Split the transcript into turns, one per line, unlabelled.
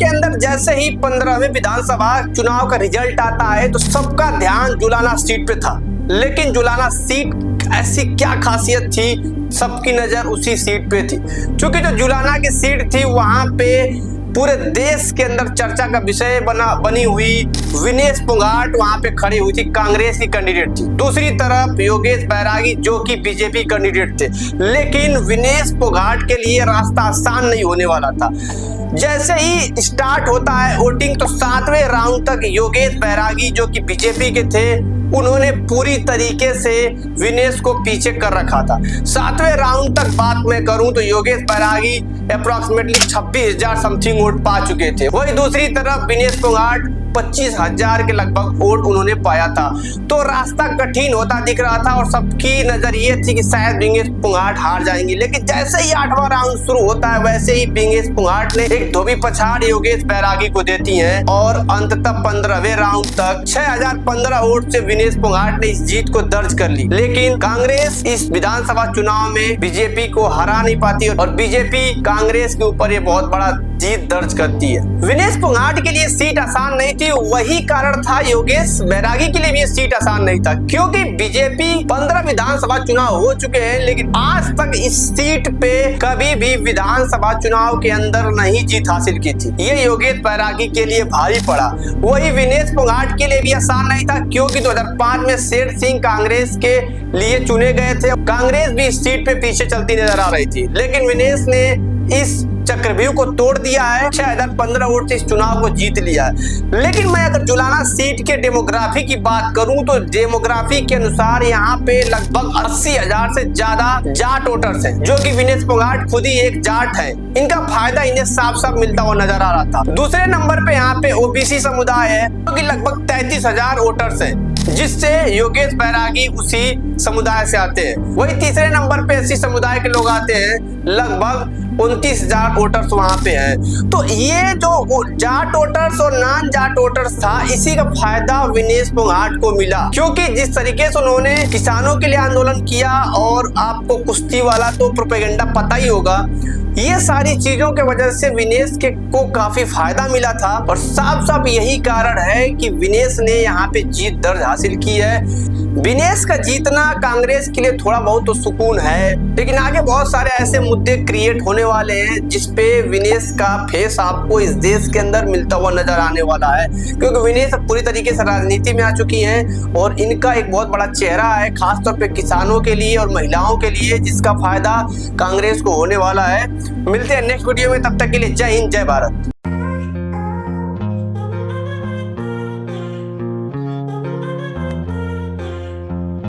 के अंदर जैसे ही 15वें विधानसभा चुनाव का रिजल्ट आता है तो सबका ध्यान जुलाना सीट पे था। लेकिन जुलाना सीट ऐसी क्या खासियत थी, सबकी नजर उसी सीट पे थी। क्योंकि जो जुलाना की सीट थी वहां पे पूरे देश के अंदर चर्चा का विषय बनी हुई विनेश फोगाट वहां पे खड़ी हुई थी, कांग्रेस की कैंडिडेट थी। दूसरी तरफ योगेश बैरागी जो कि बीजेपी कैंडिडेट थे। लेकिन विनेश फोगाट के लिए रास्ता आसान नहीं होने वाला था। जैसे ही स्टार्ट होता है वोटिंग तो 7वें राउंड तक योगेश बैरागी जो कि बीजेपी के थे उन्होंने पूरी तरीके से विनेश को पीछे कर रखा था। 7वें राउंड तक बात मैं करूं तो योगेश बैरागी अप्रॉक्सीमेटली 26,000 समथिंग वोट पा चुके थे। वही दूसरी तरफ विनेश फोगाट 25,000 के लगभग वोट उन्होंने पाया था। तो रास्ता कठिन होता दिख रहा था और सबकी नजर ये थी कि शायद विनेश फोगाट हार जाएंगे। लेकिन जैसे ही 8वां राउंड शुरू होता है वैसे ही विनेश फोगाट ने एक धोबी पछाड़ योगेश बैरागी को देती है और अंततः 15वें राउंड तक 6,015 वोट से विनेश फोगाट ने इस जीत को दर्ज कर ली। लेकिन कांग्रेस इस विधानसभा चुनाव में बीजेपी को हरा नहीं पाती और बीजेपी कांग्रेस के ऊपर ये बहुत बड़ा जीत दर्ज करती है। विनेश फोगाट के लिए सीट आसान नहीं थी, वही कारण था योगेश बैरागी के लिए भी सीट आसान नहीं था। क्योंकि बीजेपी 15 विधानसभा चुनाव हो चुके हैं लेकिन आज तक इस सीट पे कभी भी विधानसभा चुनाव के अंदर नहीं जीत हासिल की थी। ये योगेश बैरागी के लिए भारी पड़ा। वही विनेश फोगाट के लिए भी आसान नहीं था क्योंकि 2005 में शेर सिंह कांग्रेस के लिए चुने गए थे। कांग्रेस भी इस सीट पे पीछे चलती नजर आ रही थी। लेकिन विनेश ने इस चक्रव्यूह को तोड़ दिया है, 6,015 वोट से इस चुनाव को जीत लिया है। लेकिन मैं अगर जुलाना सीट के डेमोग्राफी की बात करूं तो डेमोग्राफी के अनुसार यहाँ पे लगभग 80,000 से ज्यादा जाट वोटर्स हैं, जो कि विनेश फोगाट खुद ही एक जाट है। इनका फायदा इन्हें साफ साफ मिलता हुआ नजर आ रहा था। दूसरे नंबर पे यहाँ पे ओबीसी समुदाय है जो कि लगभग 33,000 वोटर्स है, जिससे योगेश बैरागी उसी समुदाय से आते हैं। वही तीसरे नंबर पे एससी समुदाय के लोग आते हैं, लगभग 29,000 वोटर्स वहां पे हैं। तो ये जो जाट वोटर्स और नॉन जाट वोटर्स था, इसी का फायदा विनेश फोगाट को मिला। क्योंकि जिस तरीके से उन्होंने किसानों के लिए आंदोलन किया और आपको कुश्ती वाला तो प्रोपेगेंडा पता ही होगा, ये सारी चीजों के वजह से विनेश को काफी फायदा मिला था। और साफ साफ यही कारण है कि विनेश ने यहाँ पे जीत दर्ज हासिल की है। विनेश का जीतना कांग्रेस के लिए थोड़ा बहुत तो सुकून है, लेकिन आगे बहुत सारे ऐसे मुद्दे क्रिएट होने वाले हैं जिसपे विनेश का फेस आपको इस देश के अंदर मिलता हुआ नजर आने वाला है। क्योंकि विनेश पूरी तरीके से राजनीति में आ चुकी हैं और इनका एक बहुत बड़ा चेहरा है, खासतौर पे किसानों के लिए और महिलाओं के लिए, जिसका फायदा कांग्रेस को होने वाला है। मिलते हैं नेक्स्ट वीडियो में, तब तक के लिए जय हिंद, जय भारत।